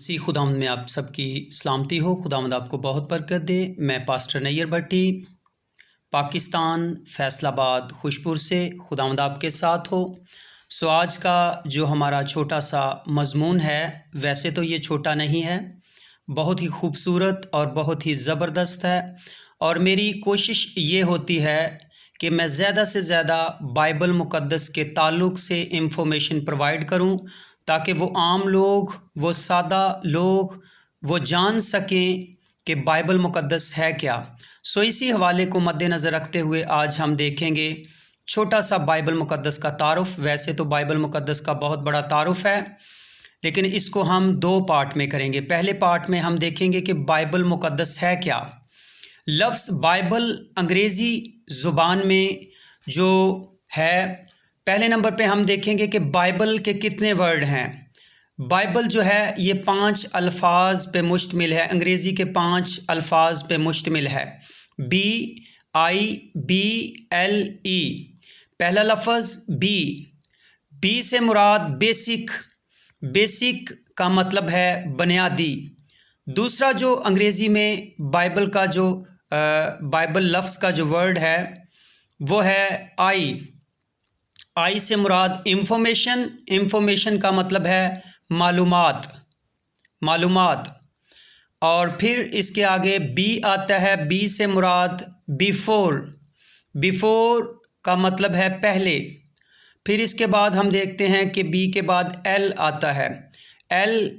مسیح خداوند میں آپ سب کی سلامتی ہو۔ خداوند آپ کو بہت برکت دے۔ میں پاسٹر نیر بھٹی پاکستان فیصل آباد خوشپور سے، خداوند آپ کے ساتھ ہو۔ آج کا جو ہمارا چھوٹا سا مضمون ہے، ویسے تو یہ چھوٹا نہیں ہے، بہت ہی خوبصورت اور بہت ہی زبردست ہے، اور میری کوشش یہ ہوتی ہے کہ میں زیادہ سے زیادہ بائبل مقدس کے تعلق سے انفارمیشن پرووائڈ کروں، تاکہ وہ عام لوگ، وہ سادہ لوگ وہ جان سکیں کہ بائبل مقدس ہے کیا۔ اسی حوالے کو مد نظر رکھتے ہوئے آج ہم دیکھیں گے چھوٹا سا بائبل مقدس کا تعارف۔ ویسے تو بائبل مقدس کا بہت بڑا تعارف ہے، لیکن اس کو ہم دو پارٹ میں کریں گے۔ پہلے پارٹ میں ہم دیکھیں گے کہ بائبل مقدس ہے کیا۔ لفظ بائبل انگریزی زبان میں جو ہے، پہلے نمبر پہ ہم دیکھیں گے کہ بائبل کے کتنے ورڈ ہیں۔ بائبل جو ہے یہ 5 الفاظ پہ مشتمل ہے، انگریزی کے 5 الفاظ پہ مشتمل ہے۔ BIBLE، پہلا لفظ بی سے مراد بیسک کا مطلب ہے بنیادی۔ دوسرا جو انگریزی میں بائبل کا جو بائبل لفظ کا جو ورڈ ہے وہ ہے آئی سے مراد انفارمیشن کا مطلب ہے معلومات۔ اور پھر اس کے آگے بی آتا ہے، بی سے مراد بیفور کا مطلب ہے پہلے۔ پھر اس کے بعد ہم دیکھتے ہیں کہ بی کے بعد ایل آتا ہے، ایل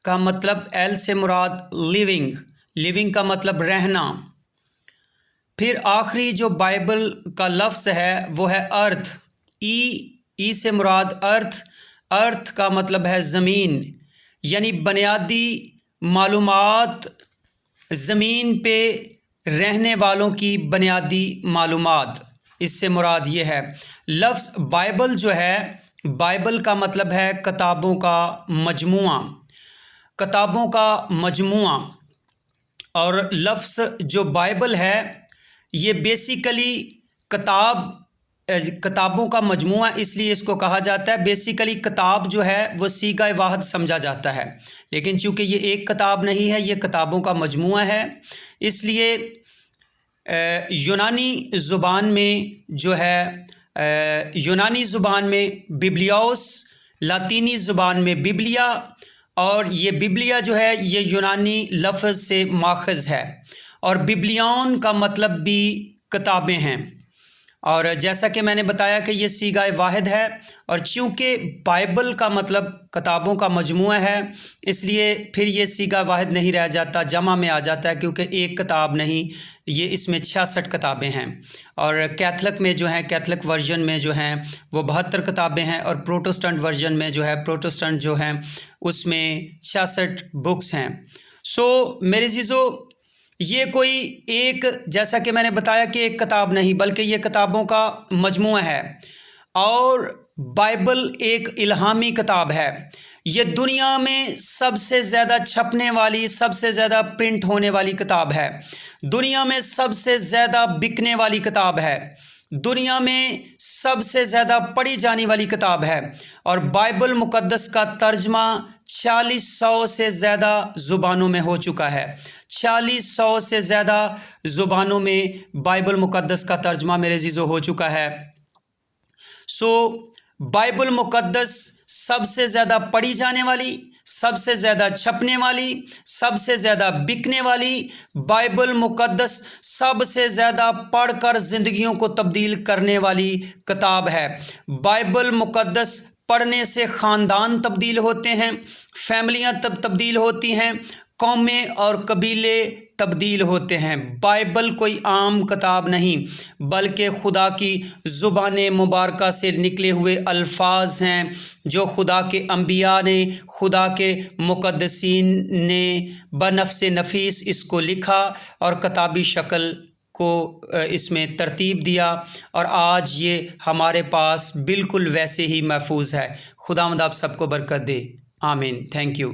کا مطلب، ایل سے مراد لیونگ کا مطلب رہنا۔ پھر آخری جو بائبل کا لفظ ہے وہ ہے ارتھ، ای سے مراد ارتھ کا مطلب ہے زمین، یعنی بنیادی معلومات، زمین پہ رہنے والوں کی بنیادی معلومات، اس سے مراد یہ ہے۔ لفظ بائبل جو ہے، بائبل کا مطلب ہے کتابوں کا مجموعہ، اور لفظ جو بائبل ہے یہ بیسیکلی کتابوں کا مجموعہ اس لیے اس کو کہا جاتا ہے۔ بیسیکلی کتاب جو ہے وہ صیغہ واحد سمجھا جاتا ہے، لیکن چونکہ یہ ایک کتاب نہیں ہے، یہ کتابوں کا مجموعہ ہے، اس لیے یونانی زبان میں ببلیوس، لاطینی زبان میں ببلیا، اور یہ ببلیا جو ہے یہ یونانی لفظ سے ماخذ ہے، اور ببلیون کا مطلب بھی کتابیں ہیں، اور جیسا کہ میں نے بتایا کہ یہ صیغہ واحد ہے، اور چونکہ بائبل کا مطلب کتابوں کا مجموعہ ہے، اس لیے پھر یہ صیغہ واحد نہیں رہ جاتا، جمع میں آ جاتا ہے، کیونکہ ایک کتاب نہیں، یہ اس میں 66 کتابیں ہیں، اور کیتھلک میں جو ہیں، کیتھلک ورژن میں جو ہیں وہ 72 کتابیں ہیں، اور پروٹسٹنٹ ورژن میں جو ہے، پروٹسٹنٹ جو ہیں اس میں 66 بکس ہیں۔ میرے عزیزو، یہ کوئی ایک، جیسا کہ میں نے بتایا کہ ایک کتاب نہیں، بلکہ یہ کتابوں کا مجموعہ ہے، اور بائبل ایک الہامی کتاب ہے۔ یہ دنیا میں سب سے زیادہ چھپنے والی، سب سے زیادہ پرنٹ ہونے والی کتاب ہے، دنیا میں سب سے زیادہ بکنے والی کتاب ہے، دنیا میں سب سے زیادہ پڑھی جانے والی کتاب ہے، اور بائبل مقدس کا ترجمہ 4600 سے زیادہ زبانوں میں ہو چکا ہے۔ 4600 سے زیادہ زبانوں میں بائبل مقدس کا ترجمہ میرے عزیزو ہو چکا ہے۔ بائبل مقدس سب سے زیادہ پڑھی جانے والی، سب سے زیادہ چھپنے والی، سب سے زیادہ بکنے والی، بائبل مقدس سب سے زیادہ پڑھ کر زندگیوں کو تبدیل کرنے والی کتاب ہے۔ بائبل مقدس پڑھنے سے خاندان تبدیل ہوتے ہیں، فیملیاں تبدیل ہوتی ہیں، قومیں اور قبیلے تبدیل ہوتے ہیں۔ بائبل کوئی عام کتاب نہیں، بلکہ خدا کی زبان مبارکہ سے نکلے ہوئے الفاظ ہیں، جو خدا کے انبیاء نے، خدا کے مقدسین نے بنفس نفیس اس کو لکھا اور کتابی شکل کو اس میں ترتیب دیا، اور آج یہ ہمارے پاس بالکل ویسے ہی محفوظ ہے۔ خداوند آپ سب کو برکت دے، آمین۔ Thank you.